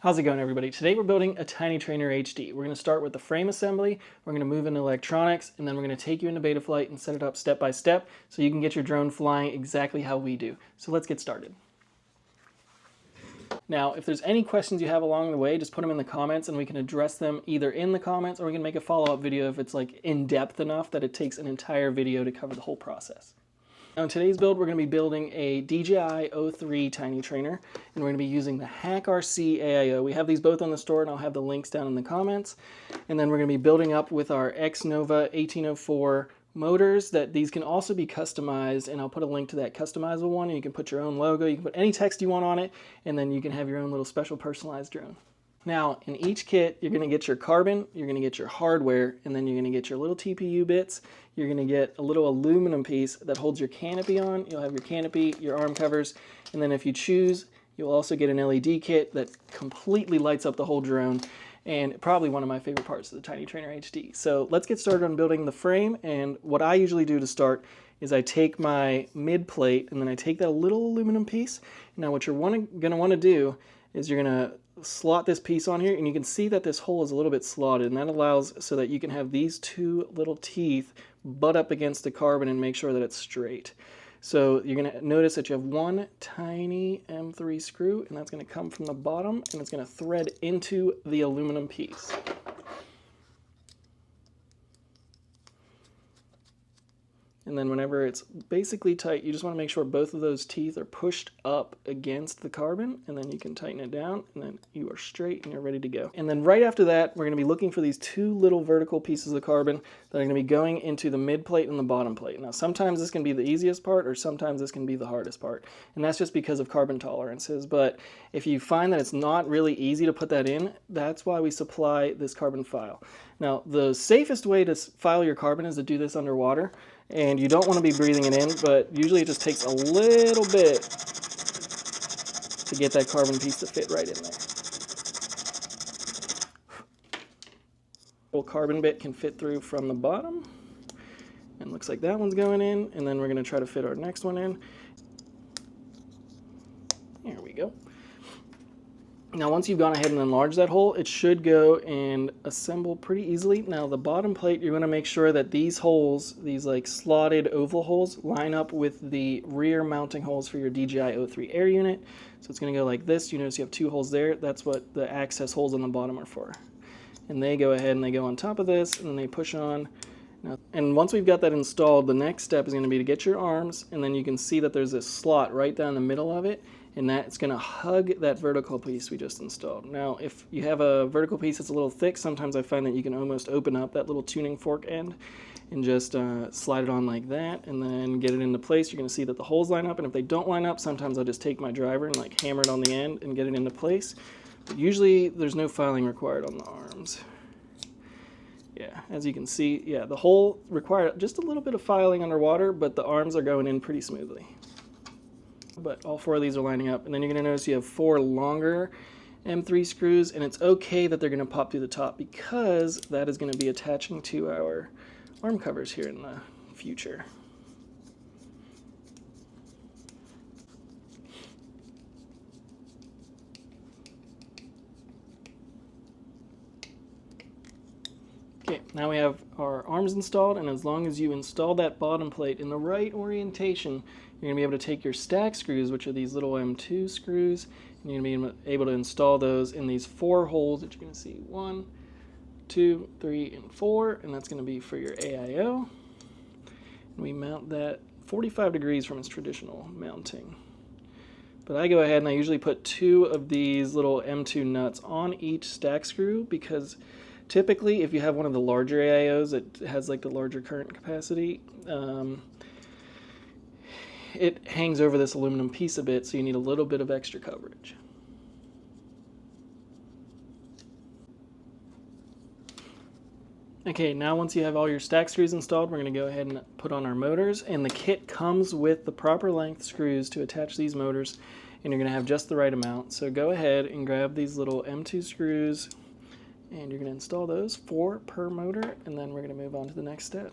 How's it going, everybody? Today we're building a Tiny Trainer HD. We're going to start with the frame assembly, we're going to move into electronics, and then we're going to take you into Betaflight and set it up step by step so you can get your drone flying exactly how we do. So let's get started. Now, if there's any questions you have along the way, just put them in the comments and we can address them either in the comments or we can make a follow-up video if it's like in-depth enough that it takes an entire video to cover the whole process. Now in today's build, we're going to be building a DJI 03 Tiny Trainer, and we're going to be using the Hack RC AIO. We have these both on the store, and I'll have the links down in the comments. And then we're going to be building up with our X-Nova 1804 motors, that these can also be customized, and I'll put a link to that customizable one, and you can put your own logo, you can put any text you want on it, and then you can have your own little special personalized drone. Now, in each kit, you're going to get your carbon, you're going to get your hardware, and then you're going to get your little TPU bits. You're going to get a little aluminum piece that holds your canopy on. You'll have your canopy, your arm covers, and then if you choose, you'll also get an LED kit that completely lights up the whole drone, and probably one of my favorite parts of the Tiny Trainer HD. So let's get started on building the frame, and what I usually do to start is I take my mid plate, and then I take that little aluminum piece. Now what you're going to want to do is you're going to slot this piece on here, and you can see that this hole is a little bit slotted, and that allows so that you can have these two little teeth butt up against the carbon and make sure that it's straight. So you're going to notice that you have one tiny M3 screw, and that's going to come from the bottom, and it's going to thread into the aluminum piece. And then whenever it's basically tight, you just want to make sure both of those teeth are pushed up against the carbon, and then you can tighten it down, and then you are straight and you're ready to go. And then right after that, we're going to be looking for these two little vertical pieces of carbon that are going to be going into the mid plate and the bottom plate. Now sometimes this can be the easiest part, or sometimes this can be the hardest part. And that's just because of carbon tolerances. But if you find that it's not really easy to put that in, that's why we supply this carbon file. Now the safest way to file your carbon is to do this underwater. And you don't want to be breathing it in, but usually it just takes a little bit to get that carbon piece to fit right in there. Little carbon bit can fit through from the bottom, and looks like that one's going in, and then we're going to try to fit our next one in. There we go. Now once you've gone ahead and enlarged that hole, it should go and assemble pretty easily. Now the bottom plate, you're going to make sure that these holes, these like slotted oval holes, line up with the rear mounting holes for your DJI 03 air unit. So it's going to go like this. You notice you have two holes there. That's what the access holes on the bottom are for. And they go ahead and they go on top of this, and then they push on. Now, and once we've got that installed, the next step is going to be to get your arms, and then you can see that there's this slot right down the middle of it, and that's going to hug that vertical piece we just installed. Now, if you have a vertical piece that's a little thick, sometimes I find that you can almost open up that little tuning fork end and just slide it on like that, and then get it into place. You're going to see that the holes line up, and if they don't line up, sometimes I'll just take my driver and like hammer it on the end and get it into place. But usually there's no filing required on the arms. Yeah, as you can see, yeah, the hole required just a little bit of filing underwater, but the arms are going in pretty smoothly. But all four of these are lining up, and then you're going to notice you have four longer M3 screws, and it's okay that they're going to pop through the top because that is going to be attaching to our arm covers here in the future. Okay, now we have our arms installed, and as long as you install that bottom plate in the right orientation, you're going to be able to take your stack screws, which are these little M2 screws, and you're going to be able to install those in these four holes that you're going to see. 1, 2, 3, and 4, and that's going to be for your AIO. And we mount that 45 degrees from its traditional mounting. But I go ahead and I usually put two of these little M2 nuts on each stack screw, because typically if you have one of the larger AIOs that has like the larger current capacity, it hangs over this aluminum piece a bit, so you need a little bit of extra coverage. Okay, now once you have all your stack screws installed, we're going to go ahead and put on our motors, and the kit comes with the proper length screws to attach these motors, and you're going to have just the right amount. So go ahead and grab these little M2 screws, and you're going to install those, 4 per motor, and then we're going to move on to the next step.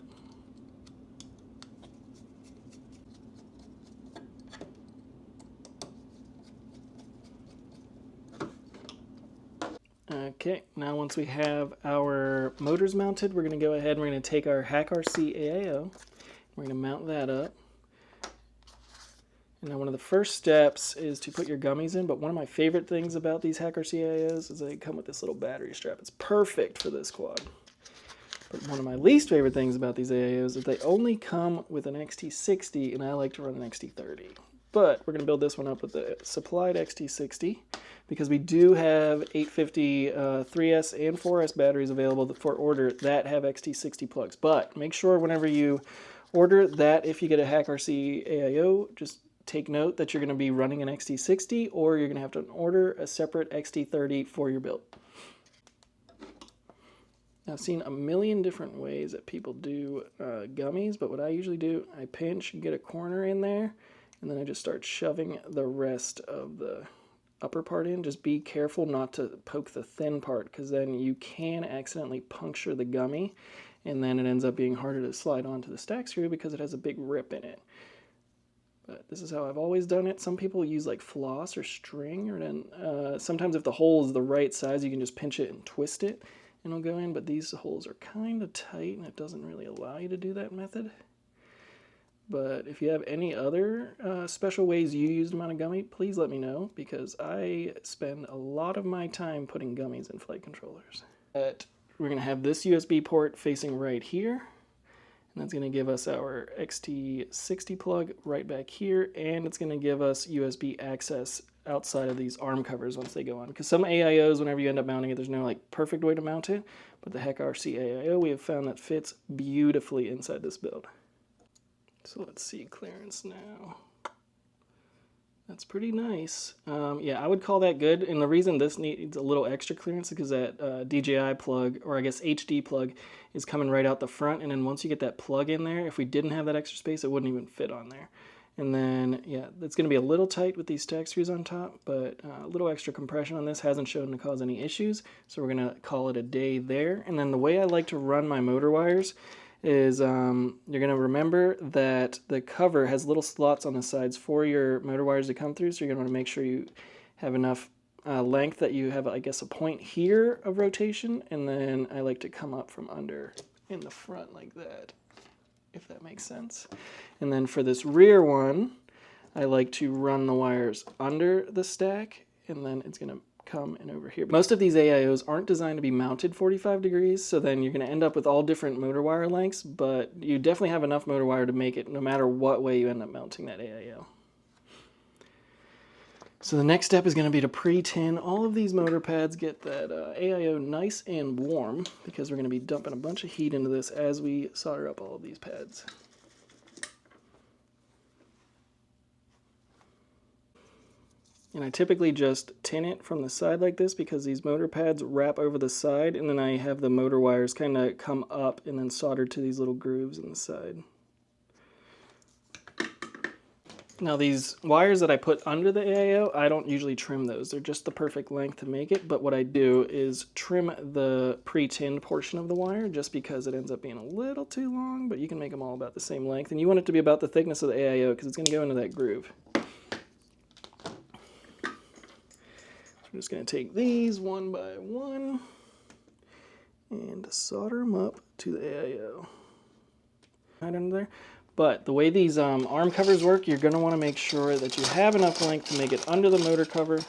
Okay, now once we have our motors mounted, we're going to go ahead and we're going to take our Hack RC AAO. We're going to mount that up. And now one of the first steps is to put your gummies in, but one of my favorite things about these Hack RC AAOs is they come with this little battery strap. It's perfect for this quad. But one of my least favorite things about these AAOs is they only come with an XT60, and I like to run an XT30. But we're going to build this one up with the supplied XT60 because we do have 850 3S and 4S batteries available for order that have XT60 plugs. But make sure whenever you order that, if you get a Hack RC AAO, just take note that you're going to be running an XT60 or you're going to have to order a separate XT30 for your build. I've seen a million different ways that people do gummies, but what I usually do, I pinch and get a corner in there, and then I just start shoving the rest of the upper part in. Just be careful not to poke the thin part, because then you can accidentally puncture the gummy, and then it ends up being harder to slide onto the stack screw because it has a big rip in it. But this is how I've always done it. Some people use like floss or string, or then sometimes if the hole is the right size, you can just pinch it and twist it, and it'll go in, but these holes are kind of tight and it doesn't really allow you to do that method. But if you have any other special ways you use to mount a gummy, please let me know, because I spend a lot of my time putting gummies in flight controllers. But we're going to have this USB port facing right here, and that's going to give us our XT60 plug right back here, and it's going to give us USB access outside of these arm covers once they go on. Because some AIOs, whenever you end up mounting it, there's no like perfect way to mount it, but the Hack RC AIO we have found that fits beautifully inside this build. So let's see clearance now. That's pretty nice. Yeah, I would call that good, and the reason this needs a little extra clearance is because that DJI plug, or I guess HD plug, is coming right out the front, and then once you get that plug in there, if we didn't have that extra space, it wouldn't even fit on there. And then, yeah, it's going to be a little tight with these stack screws on top, but a little extra compression on this hasn't shown to cause any issues, so we're going to call it a day there. And then the way I like to run my motor wires is you're going to remember that the cover has little slots on the sides for your motor wires to come through, so you're going to want to make sure you have enough length that you have, I guess, a point here of rotation, and then I like to come up from under in the front like that, if that makes sense. And then for this rear one, I like to run the wires under the stack, and then it's going to come in over here. Most of these AIOs aren't designed to be mounted 45 degrees, so then you're going to end up with all different motor wire lengths, but you definitely have enough motor wire to make it no matter what way you end up mounting that AIO. So the next step is going to be to pre-tin all of these motor pads, get that AIO nice and warm, because we're going to be dumping a bunch of heat into this as we solder up all of these pads. And I typically just tin it from the side like this because these motor pads wrap over the side, and then I have the motor wires kind of come up and then soldered to these little grooves in the side. Now these wires that I put under the AIO, I don't usually trim those. They're just the perfect length to make it, but what I do is trim the pre-tinned portion of the wire just because it ends up being a little too long, but you can make them all about the same length, and you want it to be about the thickness of the AIO because it's going to go into that groove. I'm just going to take these one by one and solder them up to the AIO. Right under there. But the way these arm covers work, you're going to want to make sure that you have enough length to make it under the motor cover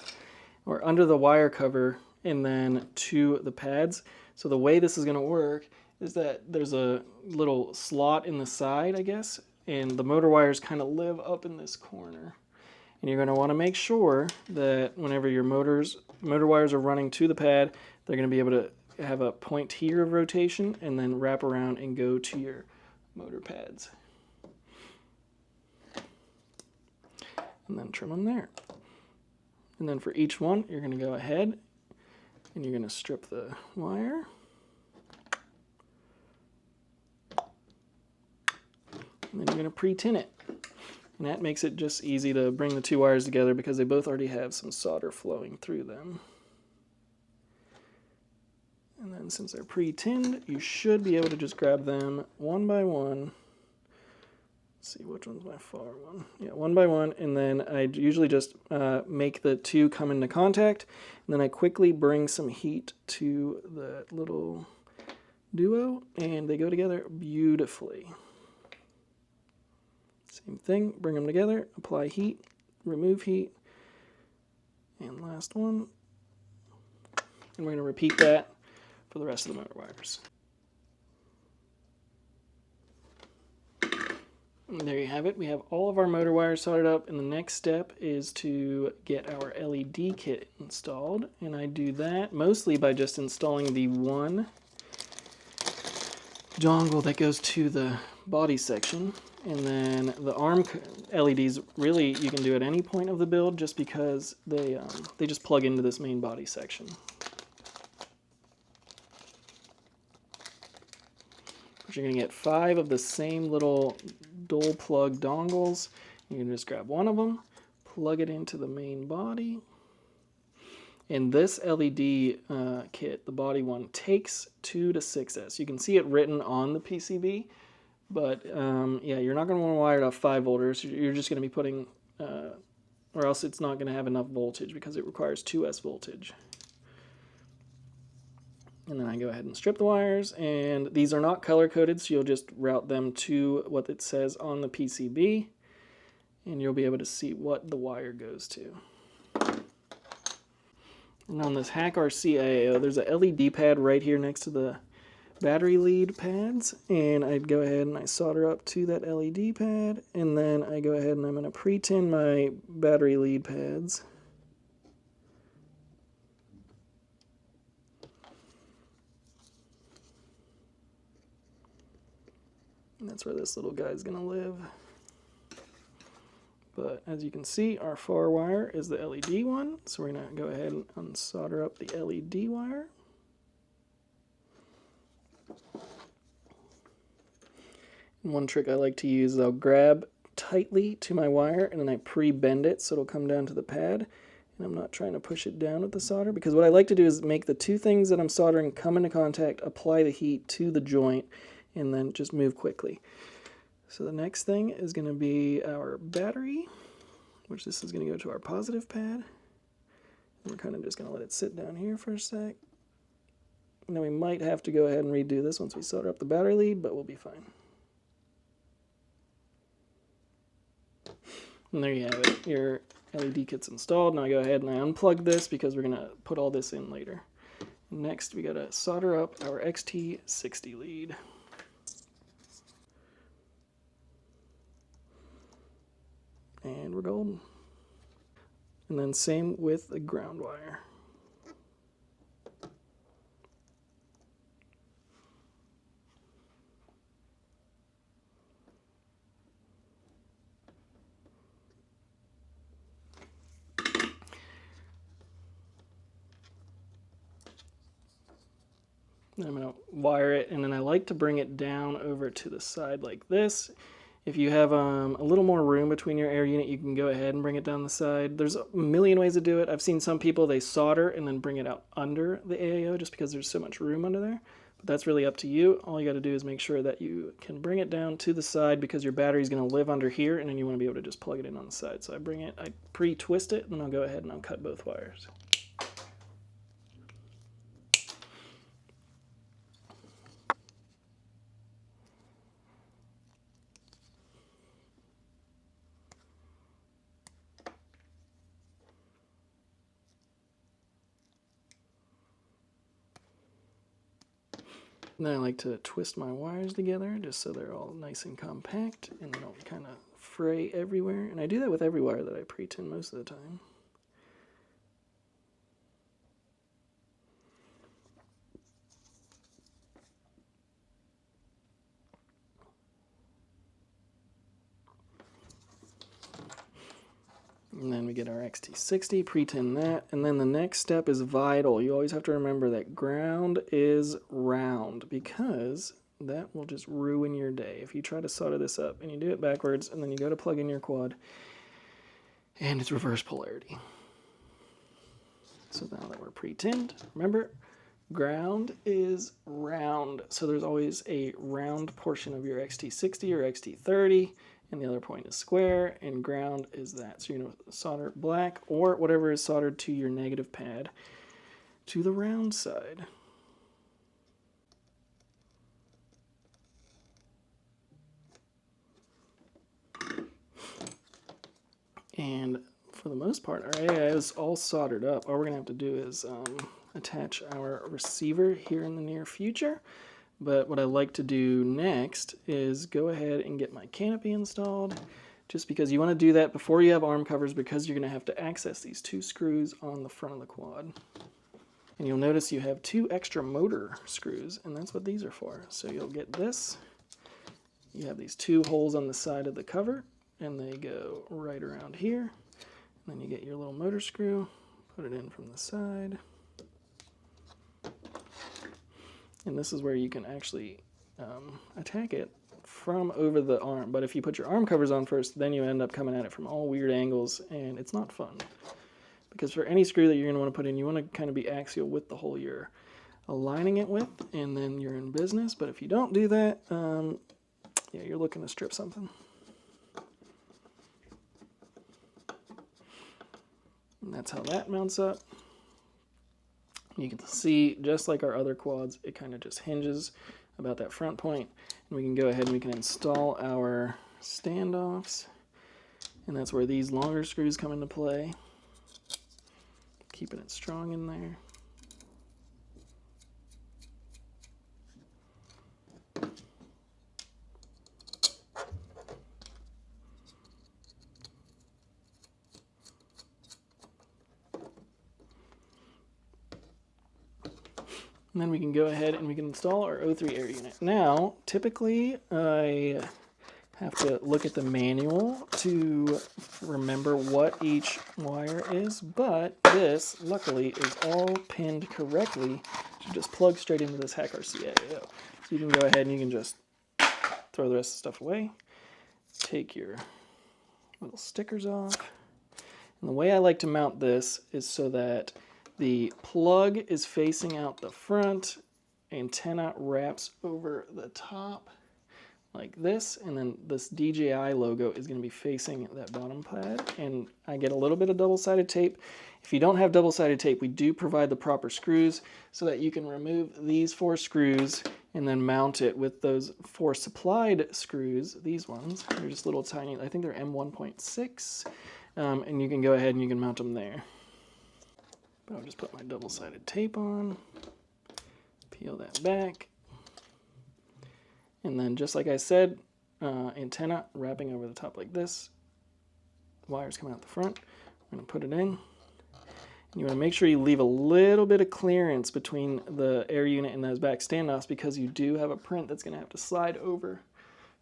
or under the wire cover and then to the pads. So the way this is going to work is that there's a little slot in the side, I guess, and the motor wires kind of live up in this corner. And you're going to want to make sure that whenever your motor wires are running to the pad, they're going to be able to have a point here of rotation and then wrap around and go to your motor pads. And then trim them there. And then for each one, you're going to go ahead and you're going to strip the wire. And then you're going to pre-tin it. And that makes it just easy to bring the two wires together because they both already have some solder flowing through them. And then since they're pre-tinned, you should be able to just grab them one by one, Let's see, which one's my far one? Yeah, one by one, and then I usually just make the two come into contact, and then I quickly bring some heat to the little duo, and they go together beautifully. Same thing, bring them together, apply heat, remove heat, and last one. And we're going to repeat that for the rest of the motor wires. And there you have it. We have all of our motor wires soldered up, and the next step is to get our LED kit installed. And I do that mostly by just installing the one dongle that goes to the body section. And then the arm LEDs, really, you can do at any point of the build just because they just plug into this main body section. But you're going to get 5 of the same little dual plug dongles. You can just grab one of them, plug it into the main body. And this LED kit, the body one, takes 2 to 6S. You can see it written on the PCB, but yeah, you're not going to want to wire it off 5 volters. You're just going to be putting, or else it's not going to have enough voltage because it requires 2S voltage. And then I go ahead and strip the wires, and these are not color-coded, so you'll just route them to what it says on the PCB, and you'll be able to see what the wire goes to. And on this Hack RC IAO, there's a LED pad right here next to the battery lead pads, and I'd go ahead and I solder up to that LED pad, and then I go ahead and I'm going to pre-tin my battery lead pads. And that's where this little guy's going to live. But as you can see, our far wire is the LED one, so we're going to go ahead and unsolder up the LED wire. And one trick I like to use is I'll grab tightly to my wire and then I pre-bend it so it'll come down to the pad. And I'm not trying to push it down with the solder, because what I like to do is make the two things that I'm soldering come into contact, apply the heat to the joint, and then just move quickly. So the next thing is going to be our battery, which this is going to go to our positive pad. And we're kind of just going to let it sit down here for a sec. And then we might have to go ahead and redo this once we solder up the battery lead, but we'll be fine. And there you have it. Your LED kit's installed. Now I go ahead and I unplug this because we're going to put all this in later. Next, we got to solder up our XT60 lead. And we're golden. And then same with the ground wire. I'm going to wire it, and then I like to bring it down over to the side like this. If you have a little more room between your air unit, you can go ahead and bring it down the side. There's a million ways to do it. I've seen some people, they solder and then bring it out under the AAO just because there's so much room under there. But that's really up to you. All you got to do is make sure that you can bring it down to the side because your battery is going to live under here, and then you want to be able to just plug it in on the side. So I bring it, I pre-twist it, and then I'll go ahead and I'll cut both wires. And then I like to twist my wires together just so they're all nice and compact and they don't kind of fray everywhere. And I do that with every wire that I pre-tin most of the time. And then we get our XT60, pre-tin that, and then the next step is vital. You always have to remember that ground is round because that will just ruin your day. If you try to solder this up and you do it backwards and then you go to plug in your quad and it's reverse polarity. So now that we're pre-tinned, remember, ground is round. So there's always a round portion of your XT60 or XT30, and the other point is square, and ground is that. So you're going to solder black or whatever is soldered to your negative pad to the round side. And for the most part, our AI is all soldered up. All we're going to have to do is attach our receiver here in the near future. But what I like to do next is go ahead and get my Canopy installed, just because you want to do that before you have arm covers, because you're going to have to access these 2 screws on the front of the quad. And you'll notice you have 2 extra motor screws, and that's what these are for. So you'll get this. You have these 2 holes on the side of the cover, and they go right around here. And then you get your little motor screw, put it in from the side. And this is where you can actually attack it from over the arm. But if you put your arm covers on first, then you end up coming at it from all weird angles, and it's not fun. Because for any screw that you're going to want to put in, you want to kind of be axial with the hole you're aligning it with, and then you're in business. But if you don't do that, yeah, you're looking to strip something. And that's how that mounts up. You can see, just like our other quads, it kind of just hinges about that front point. And we can go ahead and we can install our standoffs. And that's where these longer screws come into play. Keeping it strong in there. And then we can go ahead and we can install our O3 air unit. Now, typically, I have to look at the manual to remember what each wire is, but this, luckily, is all pinned correctly to just plug straight into this Hack RC AIO. So you can go ahead and you can just throw the rest of the stuff away, take your little stickers off. And the way I like to mount this is so that the plug is facing out the front, antenna wraps over the top like this, and then this DJI logo is going to be facing that bottom pad, and I get a little bit of double-sided tape. If you don't have double-sided tape, we do provide the proper screws so that you can remove these 4 screws and then mount it with those 4 supplied screws. These ones, they're just little tiny, I think they're M1.6, and you can go ahead and you can mount them there. But I'll just put my double-sided tape on, peel that back, and then just like I said, antenna wrapping over the top like this, wires coming out the front. I'm going to put it in, and you want to make sure you leave a little bit of clearance between the air unit and those back standoffs, because you do have a print that's going to have to slide over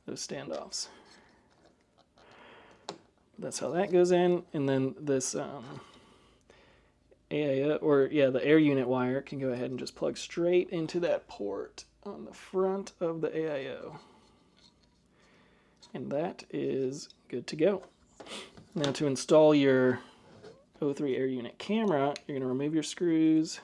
those standoffs. That's how that goes in, and then this AIO, or yeah, the air unit wire can go ahead and just plug straight into that port on the front of the AIO. And that is good to go. Now to install your O3 air unit camera, you're going to remove your screws.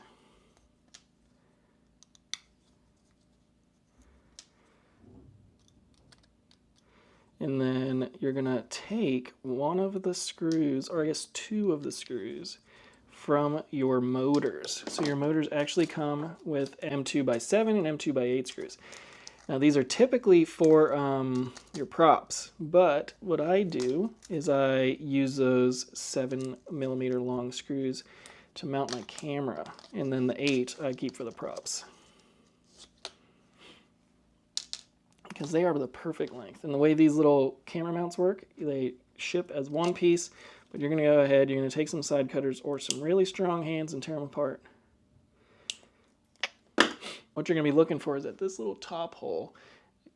And then you're going to take one of the screws, or I guess 2 of the screws, from your motors. So your motors actually come with M2x7 and M2x8 screws. Now these are typically for your props, but what I do is I use those 7mm long screws to mount my camera, and then the 8 I keep for the props, because they are the perfect length. And the way these little camera mounts work, they ship as one piece, but you're going to go ahead, you're going to take some side cutters or some really strong hands and tear them apart. What you're going to be looking for is that this little top hole,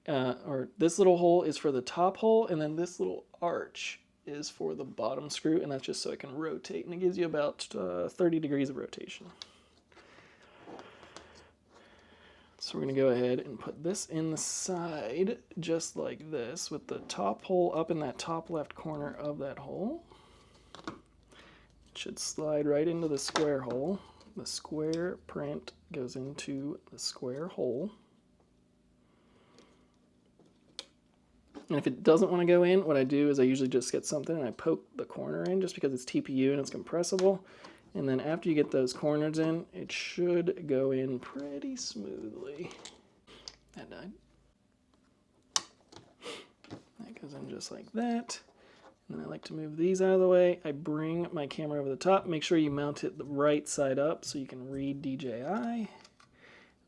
or this little hole is for the top hole, and then this little arch is for the bottom screw, and that's just so it can rotate, and it gives you about 30 degrees of rotation. So we're going to go ahead and put this in the side just like this, with the top hole up in that top left corner of that hole. It should slide right into the square hole. The square print goes into the square hole. And if it doesn't want to go in, what I do is I usually just get something and I poke the corner in just because it's TPU and it's compressible. And then after you get those corners in, it should go in pretty smoothly. That died. That goes in just like that. And then I like to move these out of the way. I bring my camera over the top. Make sure you mount it the right side up so you can read DJI.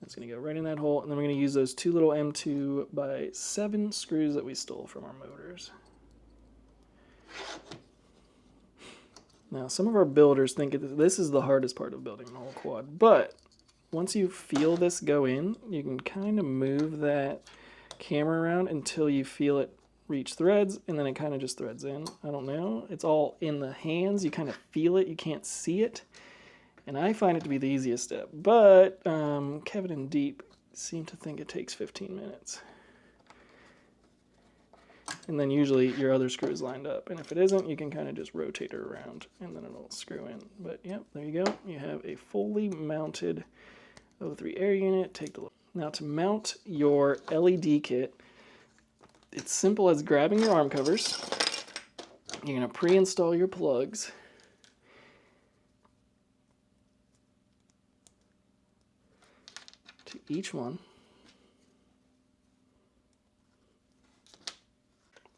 It's going to go right in that hole. And then we're going to use those two little M2x7 screws that we stole from our motors. Now, some of our builders think this is the hardest part of building the whole quad, but once you feel this go in, you can kind of move that camera around until you feel it reach threads, and then it kind of just threads in. I don't know. It's all in the hands. You kind of feel it. You can't see it, and I find it to be the easiest step, but Kevin and Deep seem to think it takes 15 minutes. And then usually your other screw is lined up. And if it isn't, you can kind of just rotate her around and then it'll screw in. But yep, there you go. You have a fully mounted O3 air unit. Take the look. Now to mount your LED kit, it's simple as grabbing your arm covers. You're going to pre-install your plugs. To each one.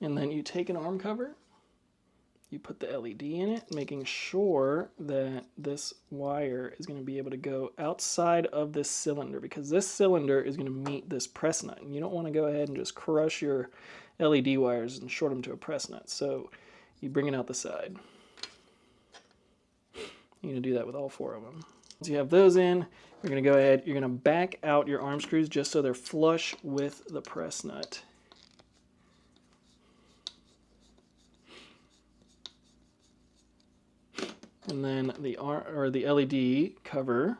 And then you take an arm cover, you put the LED in it, making sure that this wire is going to be able to go outside of this cylinder, because this cylinder is going to meet this press nut. And you don't want to go ahead and just crush your LED wires and short them to a press nut. So you bring it out the side. You're going to do that with all 4 of them. Once you have those in, you're going to go ahead, you're going to back out your arm screws just so they're flush with the press nut. And then the LED cover,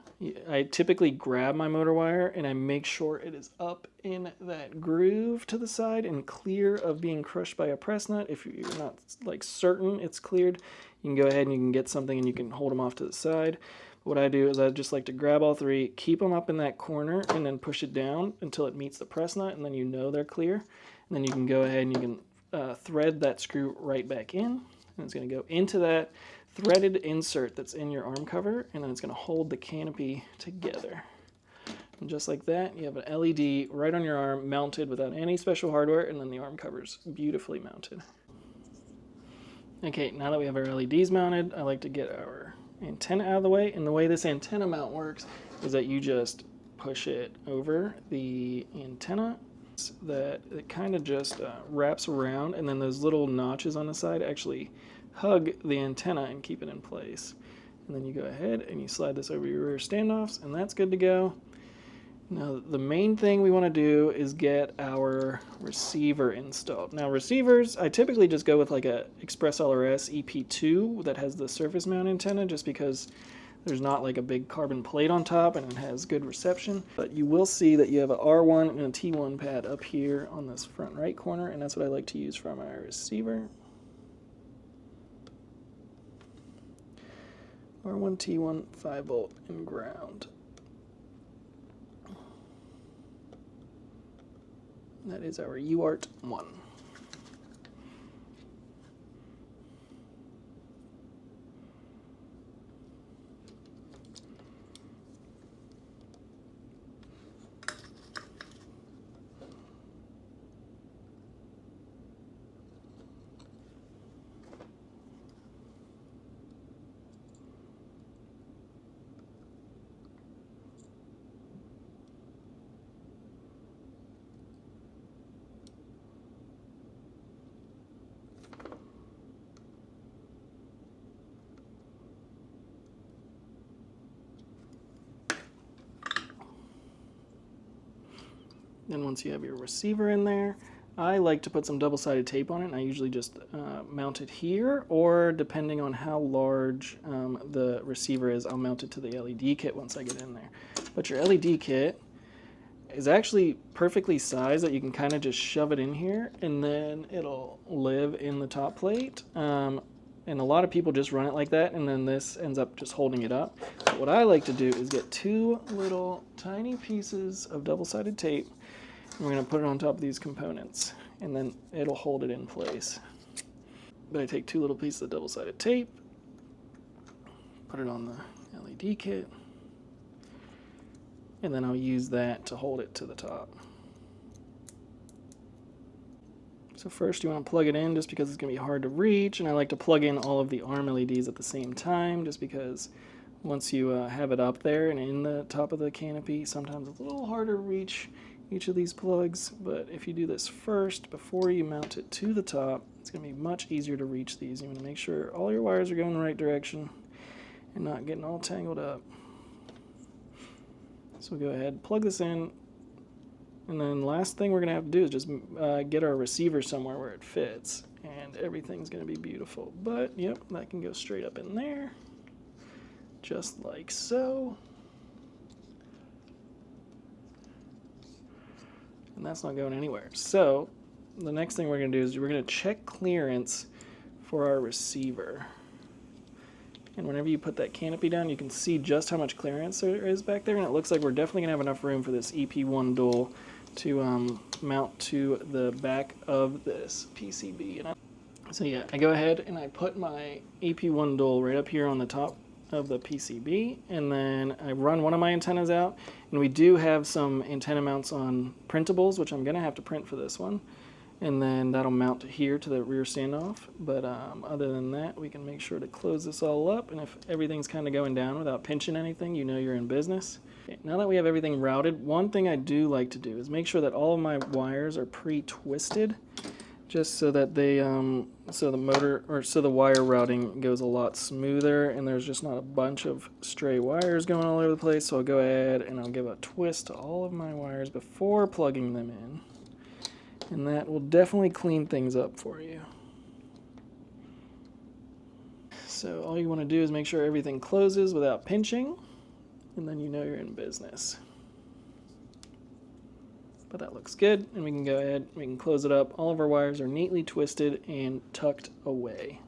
I typically grab my motor wire and I make sure it is up in that groove to the side and clear of being crushed by a press nut. If you're not like certain it's cleared, you can go ahead and you can get something and you can hold them off to the side. What I do is I just like to grab all 3, keep them up in that corner, and then push it down until it meets the press nut, and then you know they're clear. And then you can go ahead and you can thread that screw right back in, and it's going to go into that threaded insert that's in your arm cover, and then it's going to hold the canopy together. And just like that, you have an LED right on your arm, mounted without any special hardware, and then the arm cover's beautifully mounted. Okay, now that we have our LEDs mounted, I like to get our antenna out of the way, and the way this antenna mount works is that you just push it over the antenna, that it kind of just wraps around, and then those little notches on the side actually hug the antenna and keep it in place. And then you go ahead and you slide this over your rear standoffs, and that's good to go. Now the main thing we want to do is get our receiver installed. Now receivers, I typically just go with like a Express LRS EP2 that has the surface mount antenna, just because there's not like a big carbon plate on top and it has good reception. But you will see that you have a R1 and a T1 pad up here on this front right corner, and that's what I like to use for my receiver. R1, T1, 5 volt, and ground. That is our UART 1. Then once you have your receiver in there, I like to put some double-sided tape on it, and I usually just mount it here, or depending on how large the receiver is, I'll mount it to the LED kit once I get in there. But your LED kit is actually perfectly sized that you can kind of just shove it in here, and then it'll live in the top plate. And a lot of people just run it like that, and then this ends up just holding it up. But what I like to do is get 2 little tiny pieces of double-sided tape, We're going to put it on top of these components, and then it'll hold it in place. But I take 2 little pieces of double-sided tape, put it on the LED kit, and then I'll use that to hold it to the top. So first you want to plug it in just because it's going to be hard to reach, and I like to plug in all of the arm LEDs at the same time just because once you have it up there and in the top of the canopy, sometimes it's a little harder to reach each of these plugs, but if you do this first before you mount it to the top, it's going to be much easier to reach these. You want to make sure all your wires are going the right direction and not getting all tangled up. So we'll go ahead, plug this in, and then last thing we're going to have to do is just get our receiver somewhere where it fits, and everything's going to be beautiful. But yep, that can go straight up in there, just like so. And that's not going anywhere. So the next thing we're going to do is we're going to check clearance for our receiver. And whenever you put that canopy down, you can see just how much clearance there is back there, and it looks like we're definitely going to have enough room for this EP1 dual to mount to the back of this PCB. So yeah, I go ahead and I put my EP1 dual right up here on the top of the PCB, and then I run one of my antennas out, and we do have some antenna mounts on printables, which I'm going to have to print for this one, and then that'll mount here to the rear standoff. But other than that, we can make sure to close this all up, and if everything's kind of going down without pinching anything, you know you're in business. Okay, now that we have everything routed, one thing I do like to do is make sure that all of my wires are pre-twisted, just so that they so the wire routing goes a lot smoother and there's just not a bunch of stray wires going all over the place. So I'll go ahead and I'll give a twist to all of my wires before plugging them in, and that will definitely clean things up for you. So all you want to do is make sure everything closes without pinching, and then you know you're in business. But that looks good, and we can go ahead, we can close it up. All of our wires are neatly twisted and tucked away.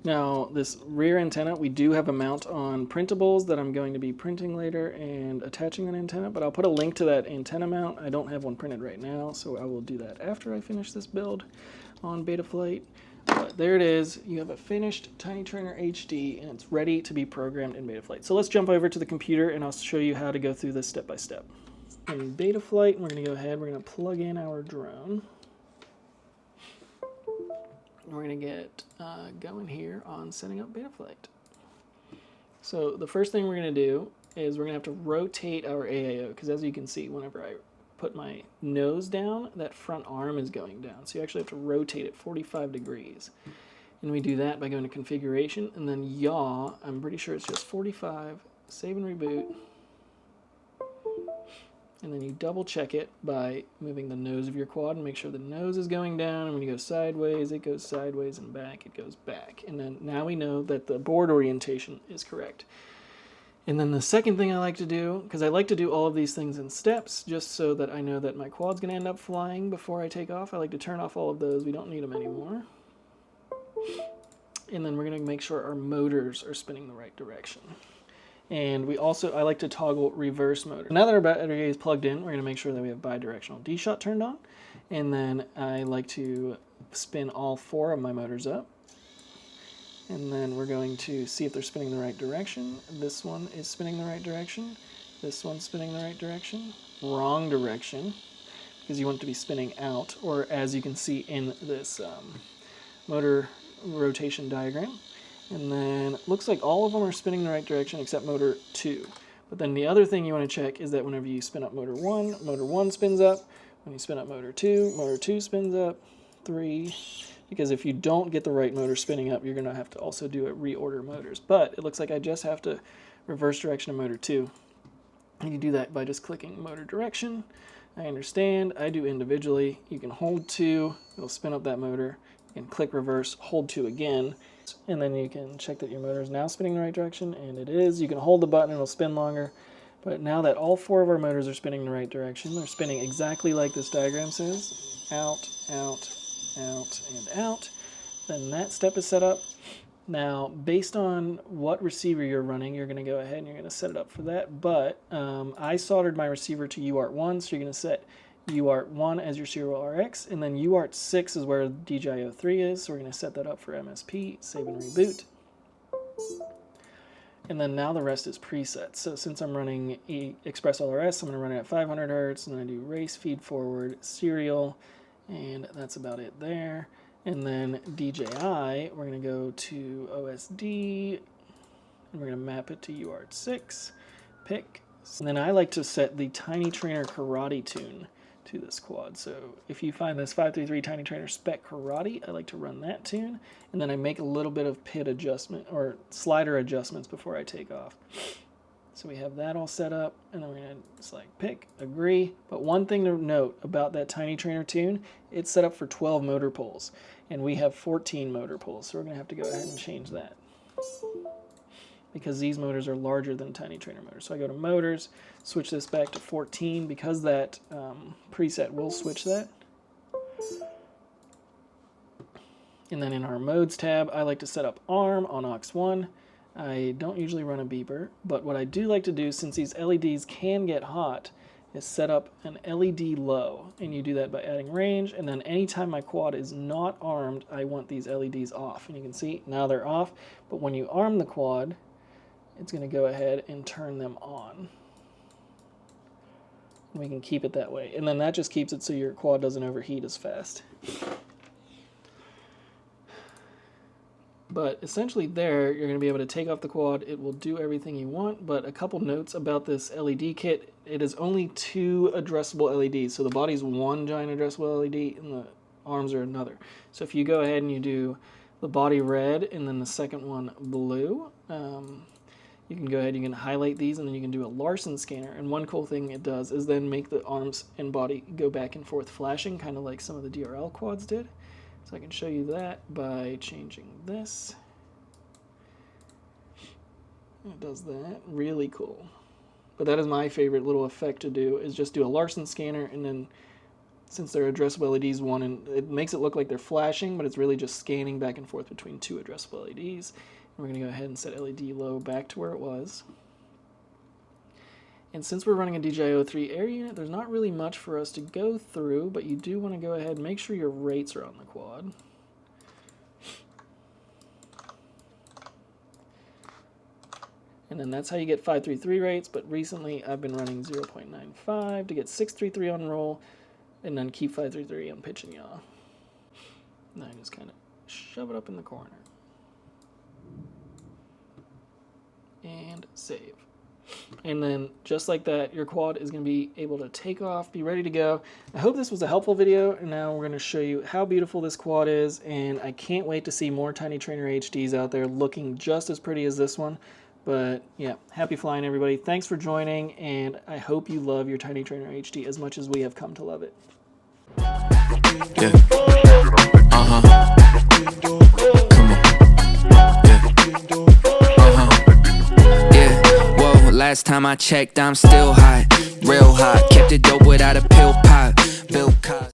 Now, this rear antenna, we do have a mount on printables that I'm going to be printing later and attaching an antenna, but I'll put a link to that antenna mount. I don't have one printed right now, so I will do that after I finish this build on Betaflight. But there it is. You have a finished Tiny Trainer HD, and it's ready to be programmed in Betaflight. So let's jump over to the computer, and I'll show you how to go through this step by step. In Betaflight, we're going to go ahead, we're going to plug in our drone. We're going to get going here on setting up Betaflight. So the first thing we're going to do is we're going to have to rotate our AIO, because as you can see, whenever I put my nose down, that front arm is going down. So you actually have to rotate it 45 degrees. And we do that by going to configuration, and then yaw, I'm pretty sure it's just 45, save and reboot. And then you double check it by moving the nose of your quad and make sure the nose is going down. And when you go sideways, it goes sideways, and back, it goes back. And then now we know that the board orientation is correct. And then the second thing I like to do, because I like to do all of these things in steps, just so that I know that my quad's going to end up flying before I take off, I like to turn off all of those. We don't need them anymore. And then we're going to make sure our motors are spinning the right direction. And we also, I like to toggle reverse motor. Now that our battery is plugged in, we're going to make sure that we have bidirectional D-shot turned on. And then I like to spin all 4 of my motors up. And then we're going to see if they're spinning the right direction. This one is spinning the right direction. This one's spinning the right direction. Wrong direction, because you want it to be spinning out, or as you can see in this motor rotation diagram. And then it looks like all of them are spinning the right direction except motor 2. But then the other thing you want to check is that whenever you spin up motor 1 spins up. When you spin up motor 2 spins up. 3. Because if you don't get the right motor spinning up, you're going to have to also do a reorder motors. But it looks like I just have to reverse direction of motor 2. And you do that by just clicking motor direction. I understand. I do individually. You can hold 2. It'll spin up that motor. You can click reverse, hold 2 again. And then you can check that your motor is now spinning the right direction. And it is. You can hold the button. It'll spin longer. But now that all 4 of our motors are spinning the right direction, they're spinning exactly like this diagram says. Out, out, out, and out. Then that step is set up, Now, based on what receiver you're running, you're going to go ahead and you're going to set it up for that. But I soldered my receiver to UART1, so you're going to set UART1 as your serial RX, and then UART6 is where DJI-03 is, so we're going to set that up for MSP, save and reboot. And then now the rest is presets. So since I'm running Express LRS, I'm going to run it at 500 Hertz, and then I do race, feed forward, serial, and that's about it there. And then DJI, we're going to go to OSD, and we're going to map it to UART6, pick. And then I like to set the Tiny Trainer Karate tune to this quad. So if you find this 533 Tiny Trainer Spec Karate, I like to run that tune, and then I make a little bit of pit adjustment or slider adjustments before I take off. So we have that all set up, and then we're going to select pick, agree. But one thing to note about that Tiny Trainer tune, it's set up for 12 motor pulls, and we have 14 motor pulls, so we're going to have to go ahead and change that, because these motors are larger than Tiny Trainer motors. So I go to motors, switch this back to 14, because that preset will switch that. And then in our modes tab, I like to set up ARM on aux1. I don't usually run a beeper, but what I do like to do, since these LEDs can get hot, is set up an LED low. And you do that by adding range, and then anytime my quad is not armed, I want these LEDs off. And you can see now they're off, but when you arm the quad, it's going to go ahead and turn them on. And we can keep it that way. And then that just keeps it so your quad doesn't overheat as fast. But essentially there, you're going to be able to take off the quad. It will do everything you want, but a couple notes about this LED kit. It is only 2 addressable LEDs. So the body's one giant addressable LED and the arms are another. So if you go ahead and you do the body red and then the second one blue, you can go ahead, you can highlight these, and then you can do a Larson scanner. And one cool thing it does is then make the arms and body go back and forth flashing, kind of like some of the DRL quads did. So I can show you that by changing this. It does that. Really cool. But that is my favorite little effect to do, is just do a Larson scanner, and then since they're addressable LEDs, and it makes it look like they're flashing, but it's really just scanning back and forth between 2 addressable LEDs. We're going to go ahead and set LED low back to where it was. And since we're running a DJI-03 air unit, there's not really much for us to go through, but you do want to go ahead and make sure your rates are on the quad. And then that's how you get 533 rates, but recently I've been running 0.95 to get 633 on roll, and then keep 533 on pitch and yaw. And I just kind of shove it up in the corner. And save. And then just like that, your quad is going to be able to take off, be ready to go. I hope this was a helpful video, and now we're going to show you how beautiful this quad is, and I can't wait to see more Tiny Trainer HDs out there looking just as pretty as this one. But yeah, happy flying everybody. Thanks for joining, and I hope you love your Tiny Trainer HD as much as we have come to love it. Yeah. Come on. Yeah. Whoa, last time I checked, I'm still hot. Real hot. Kept it dope without a pill pop.